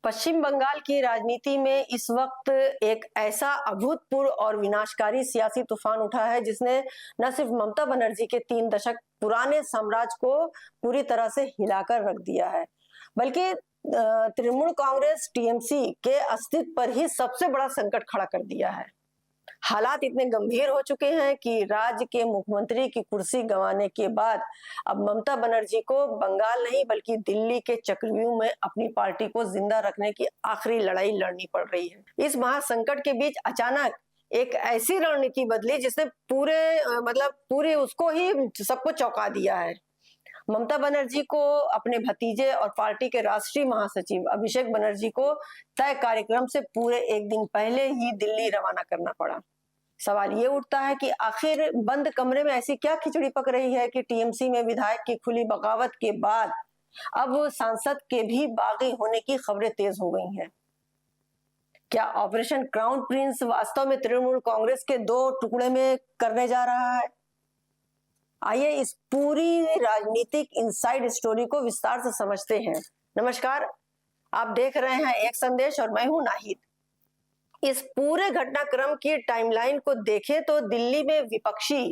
पश्चिम बंगाल की राजनीति में इस वक्त एक ऐसा अभूतपूर्व और विनाशकारी सियासी तूफान उठा है जिसने न सिर्फ ममता बनर्जी के 3 दशक पुराने साम्राज्य को पूरी तरह से हिलाकर रख दिया है, बल्कि तृणमूल कांग्रेस टीएमसी के अस्तित्व पर ही सबसे बड़ा संकट खड़ा कर दिया है। हालात इतने गंभीर हो चुके हैं कि राज्य के मुख्यमंत्री की कुर्सी गंवाने के बाद अब ममता बनर्जी को बंगाल नहीं बल्कि दिल्ली के चक्रव्यूह में अपनी पार्टी को जिंदा रखने की आखिरी लड़ाई लड़नी पड़ रही है। इस महासंकट के बीच अचानक एक ऐसी रणनीति बदली जिसने पूरे उसको ही सबको चौंका दिया है। ममता बनर्जी को अपने भतीजे और पार्टी के राष्ट्रीय महासचिव अभिषेक बनर्जी को तय कार्यक्रम से पूरे एक दिन पहले ही दिल्ली रवाना करना पड़ा। सवाल ये उठता है कि आखिर बंद कमरे में ऐसी क्या खिचड़ी पक रही है कि टीएमसी में विधायक की खुली बगावत के बाद अब सांसद के भी बागी होने की खबरें तेज हो गई हैं। क्या ऑपरेशन क्राउन प्रिंस वास्तव में तृणमूल कांग्रेस के 2 टुकड़े में करने जा रहा है? आइए इस पूरी राजनीतिक इनसाइड स्टोरी को विस्तार से समझते हैं। नमस्कार, आप देख रहे हैं एक संदेश और मैं हूं नाहिद। इस पूरे घटनाक्रम की टाइमलाइन को देखें तो दिल्ली में विपक्षी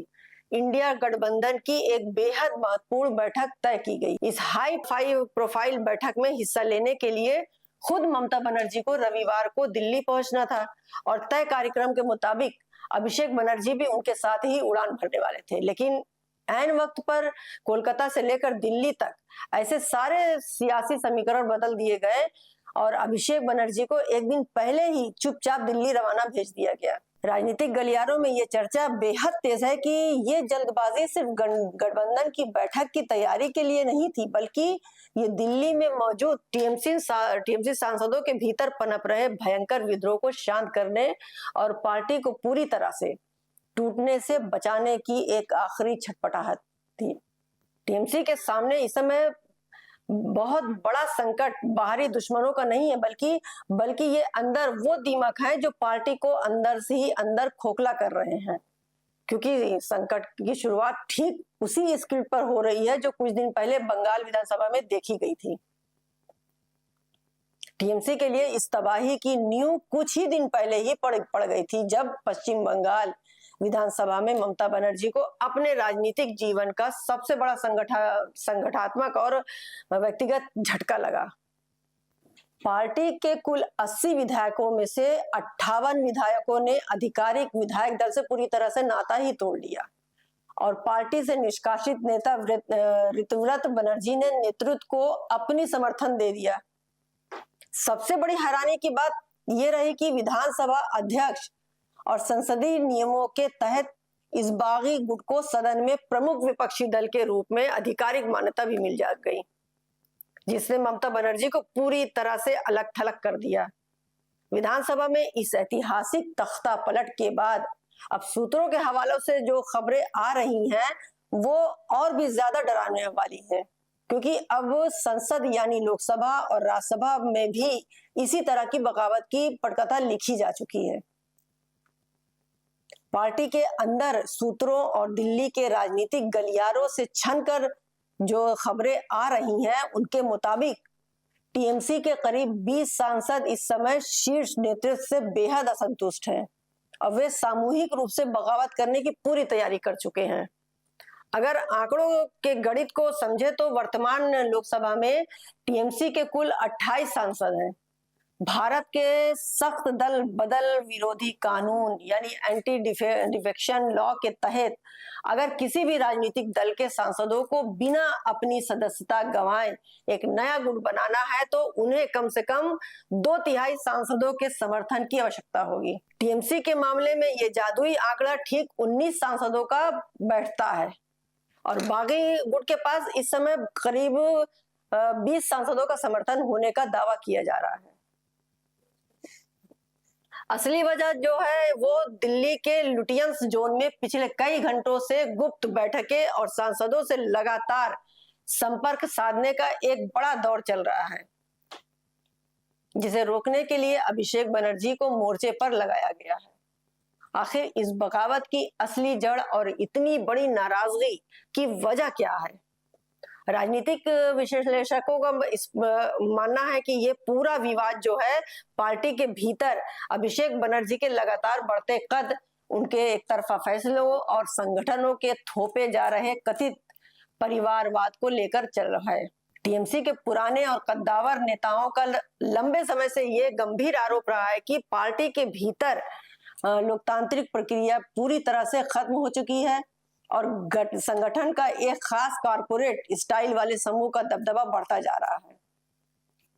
इंडिया गठबंधन की एक बेहद महत्वपूर्ण बैठक तय की गई। इस हाई प्रोफाइल बैठक में हिस्सा लेने के लिए खुद ममता बनर्जी को रविवार को दिल्ली पहुंचना था और तय कार्यक्रम के मुताबिक अभिषेक बनर्जी भी उनके साथ ही उड़ान भरने वाले थे, लेकिन ऐन वक्त पर कोलकाता से लेकर दिल्ली तक ऐसे सारे सियासी समीकरण बदल दिए गए और अभिषेक बनर्जी को एक दिन पहले ही चुपचाप दिल्ली रवाना भेज दिया गया। राजनीतिक गलियारों में ये चर्चा बेहद तेज है कि ये जल्दबाजी सिर्फ गठबंधन की बैठक की तैयारी के लिए नहीं थी, बल्कि ये दिल्ली में मौजूद टीएमसी सांसदों के भीतर पनप रहे भयंकर विद्रोह को शांत करने और पार्टी को पूरी तरह से टूटने से बचाने की एक आखिरी छटपटाहट थी। टीएमसी के सामने इस समय बहुत बड़ा संकट बाहरी दुश्मनों का नहीं है, बल्कि ये अंदर वो दीमक है जो पार्टी को अंदर से ही अंदर खोखला कर रहे हैं, क्योंकि संकट की शुरुआत ठीक उसी स्क्रिप्ट पर हो रही है जो कुछ दिन पहले बंगाल विधानसभा में देखी गई थी। टीएमसी के लिए इस तबाही की नींव कुछ ही दिन पहले ही पड़ गई थी, जब पश्चिम बंगाल विधानसभा में ममता बनर्जी को अपने राजनीतिक जीवन का सबसे बड़ा संगठनात्मक और व्यक्तिगत झटका लगा। पार्टी के कुल 80 विधायकों में से 58 विधायकों ने आधिकारिक विधायक दल से पूरी तरह से नाता ही तोड़ लिया और पार्टी से निष्कासित नेता ऋतुव्रत बनर्जी ने नेतृत्व को अपनी समर्थन दे दिया। सबसे बड़ी हैरानी की बात यह रही कि विधानसभा अध्यक्ष और संसदीय नियमों के तहत इस बागी गुट को सदन में प्रमुख विपक्षी दल के रूप में आधिकारिक मान्यता भी मिल जा गई, जिसने ममता बनर्जी को पूरी तरह से अलग थलग कर दिया। विधानसभा में इस ऐतिहासिक तख्ता पलट के बाद अब सूत्रों के हवालों से जो खबरें आ रही हैं वो और भी ज्यादा डराने वाली हैं, क्योंकि अब संसद यानी लोकसभा और राज्यसभा में भी इसी तरह की बगावत की पटकथा लिखी जा चुकी है। पार्टी के अंदर सूत्रों और दिल्ली के राजनीतिक गलियारों से छनकर जो खबरें आ रही हैं उनके मुताबिक टीएमसी के करीब 20 सांसद इस समय शीर्ष नेतृत्व से बेहद असंतुष्ट हैं और वे सामूहिक रूप से बगावत करने की पूरी तैयारी कर चुके हैं। अगर आंकड़ों के गणित को समझे तो वर्तमान लोकसभा में टीएमसी के कुल 28 सांसद हैं। भारत के सख्त दल बदल विरोधी कानून यानी एंटी डिफेक्शन लॉ के तहत अगर किसी भी राजनीतिक दल के सांसदों को बिना अपनी सदस्यता गंवाए एक नया गुट बनाना है तो उन्हें कम से कम 2/3 सांसदों के समर्थन की आवश्यकता होगी। टीएमसी के मामले में ये जादुई आंकड़ा ठीक 19 सांसदों का बैठता है और बागी गुट के पास इस समय करीब 20 सांसदों का समर्थन होने का दावा किया जा रहा है। असली वजह जो है वो दिल्ली के लुटियंस जोन में पिछले कई घंटों से गुप्त बैठकें और सांसदों से लगातार संपर्क साधने का एक बड़ा दौर चल रहा है, जिसे रोकने के लिए अभिषेक बनर्जी को मोर्चे पर लगाया गया है। आखिर इस बगावत की असली जड़ और इतनी बड़ी नाराजगी की वजह क्या है? राजनीतिक विश्लेषकों का इस मानना है कि ये पूरा विवाद जो है पार्टी के भीतर अभिषेक बनर्जी के लगातार बढ़ते कद, उनके एक तरफा फैसलों और संगठनों के थोपे जा रहे कथित परिवारवाद को लेकर चल रहा है। टीएमसी के पुराने और कद्दावर नेताओं का लंबे समय से ये गंभीर आरोप रहा है कि पार्टी के भीतर लोकतांत्रिक प्रक्रिया पूरी तरह से खत्म हो चुकी है और संगठन का एक खास कॉरपोरेट स्टाइल वाले समूह का दबदबा बढ़ता जा रहा है।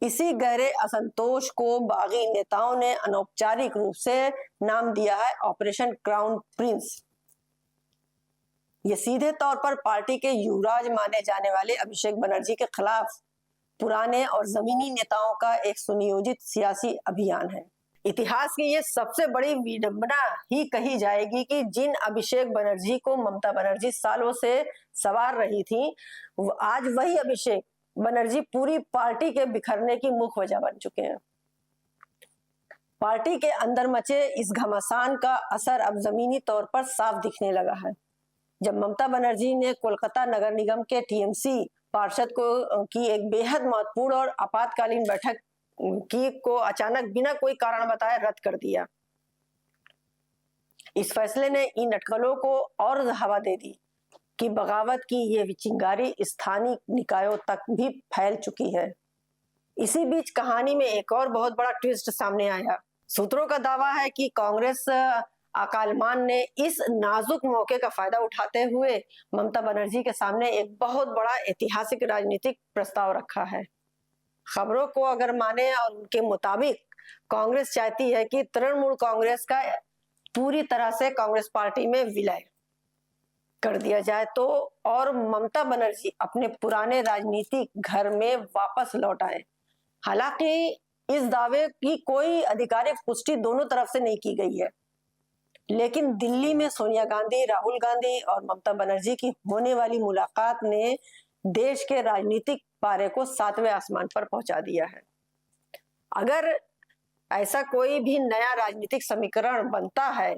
इसी गहरे असंतोष को बागी नेताओं ने अनौपचारिक रूप से नाम दिया है ऑपरेशन क्राउन प्रिंस। ये सीधे तौर पर पार्टी के युवराज माने जाने वाले अभिषेक बनर्जी के खिलाफ पुराने और जमीनी नेताओं का एक सुनियोजित सियासी अभियान है। इतिहास की ये सबसे बड़ी विडंबना ही कही जाएगी कि जिन अभिषेक बनर्जी को ममता बनर्जी सालों से सवार रही थी, आज वही अभिषेक बनर्जी पूरी पार्टी के बिखरने की मुख्य वजह बन चुके हैं। पार्टी के अंदर मचे इस घमासान का असर अब जमीनी तौर पर साफ दिखने लगा है। जब ममता बनर्जी ने कोलकाता नगर निगम के टीएमसी पार्षद की एक बेहद महत्वपूर्ण और आपातकालीन बैठक को अचानक बिना कोई कारण बताए रद्द कर दिया, इस फैसले ने इन अटकलों को और हवा दे दी कि बगावत की ये चिंगारी स्थानीय निकायों तक भी फैल चुकी है। इसी बीच कहानी में एक और बहुत बड़ा ट्विस्ट सामने आया। सूत्रों का दावा है कि कांग्रेस अकालमान ने इस नाजुक मौके का फायदा उठाते हुए ममता बनर्जी के सामने एक बहुत बड़ा ऐतिहासिक राजनीतिक प्रस्ताव रखा है। खबरों को अगर माने और उनके मुताबिक कांग्रेस चाहती है कि तृणमूल कांग्रेस का पूरी तरह से कांग्रेस पार्टी में विलय कर दिया जाए तो और ममता बनर्जी अपने पुराने राजनीतिक घर में वापस लौट आए। हालांकि इस दावे की कोई आधिकारिक पुष्टि दोनों तरफ से नहीं की गई है, लेकिन दिल्ली में सोनिया गांधी, राहुल गांधी और ममता बनर्जी की होने वाली मुलाकात ने देश के राजनीतिक पारे को 7वें आसमान पर पहुंचा दिया है। अगर ऐसा कोई भी नया राजनीतिक समीकरण बनता है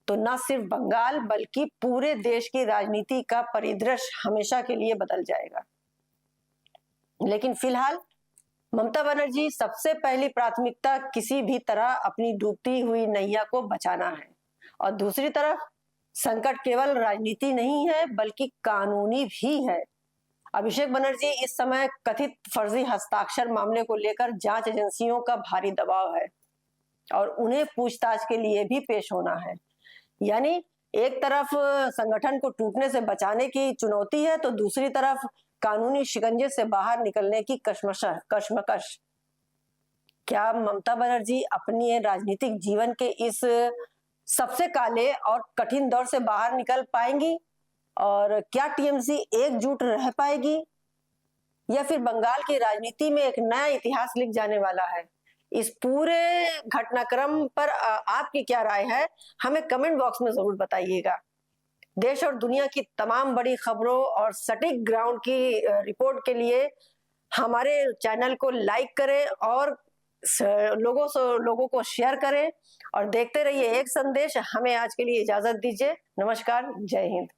तो न सिर्फ बंगाल बल्कि पूरे देश की राजनीति का परिदृश्य हमेशा के लिए बदल जाएगा। लेकिन फिलहाल ममता बनर्जी सबसे पहली प्राथमिकता किसी भी तरह अपनी डूबती हुई नैया को बचाना है और दूसरी तरफ संकट केवल राजनीति नहीं है बल्कि कानूनी भी है। अभिषेक बनर्जी इस समय कथित फर्जी हस्ताक्षर मामले को लेकर जांच एजेंसियों का भारी दबाव है और उन्हें पूछताछ के लिए भी पेश होना है। यानी एक तरफ संगठन को टूटने से बचाने की चुनौती है तो दूसरी तरफ कानूनी शिकंजे से बाहर निकलने की कश्मकश। क्या ममता बनर्जी अपनी राजनीतिक जीवन के इस सबसे काले और कठिन दौर से बाहर निकल पाएंगी और क्या टीएमसी एकजुट रह पाएगी या फिर बंगाल की राजनीति में एक नया इतिहास लिख जाने वाला है? इस पूरे घटनाक्रम पर आपकी क्या राय है, हमें कमेंट बॉक्स में जरूर बताइएगा। देश और दुनिया की तमाम बड़ी खबरों और सटीक ग्राउंड की रिपोर्ट के लिए हमारे चैनल को लाइक करें और लोगों को शेयर करें और देखते रहिए एक संदेश। हमें आज के लिए इजाजत दीजिए। नमस्कार, जय हिंद।